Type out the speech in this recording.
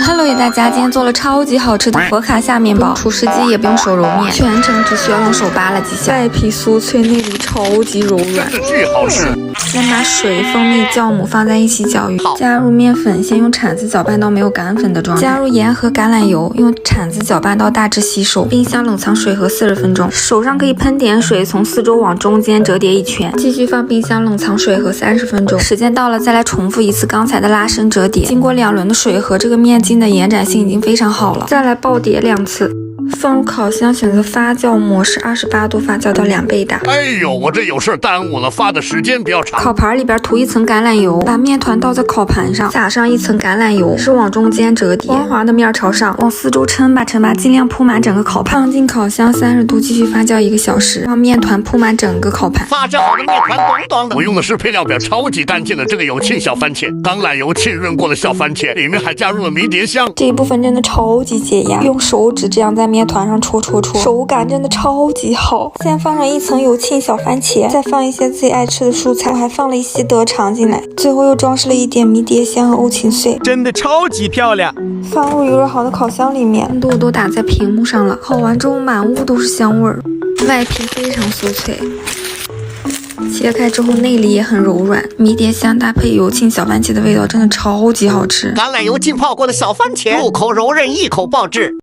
Hello， 大家，今天做了超级好吃的佛卡夏面包，厨师机也不用手揉面，全程只需要用手扒了几下，外皮酥脆，内裡超级柔軟，巨好吃。先把水、蜂蜜、酵母放在一起攪匀，加入面粉，先用铲子攪拌到沒有乾粉的狀態，加入鹽和橄欖油，用鏟子攪拌到大致吸收，冰箱冷藏水和40分鐘。手上可以噴點水，從四周往中間折疊一圈，繼續放冰箱冷藏水和30分鐘。時間到了，再來重複一次剛才的拉伸折疊。經過2輪的水和這個面筋的延展性已經非常好了，再來爆疊2次。放入烤箱，選擇發酵模式，28度發酵到2倍大。哎呦，我這有事耽誤了，發的時間比較長。烤盤裡邊塗一層橄欖油，把面團倒在烤盤上，撒上一層橄欖油，是往中間折疊，光滑的面朝上，往四周抻吧，盡量鋪滿整個烤盤。放進烤箱30度繼續發酵1個小時，讓面團鋪滿整個烤盤。發酵好的面團咚咚的。我用的是配料表超級乾淨的這個有沁小番茄，橄欖油浸潤過的小番茄，裡面還加入了迷迭香。這一部分真的超級解壓，用手指這樣在面團上戳，手感真的超級好。先放上一層有沁小番茄，再放一些自己愛吃的蔬菜，我還放了一些德腸進來，最後又裝飾了一點迷迭香和歐芹碎，真的超級漂亮。放入預熱好的烤箱裡面，溫度都打在屏幕上了，烤完之後滿屋都是香味兒，外皮非常酥脆，切開之後內裡也很柔軟，迷迭香搭配有沁小番茄的味道真的超級好吃。橄欖油浸泡過的小番茄，入口柔韌，一口爆汁。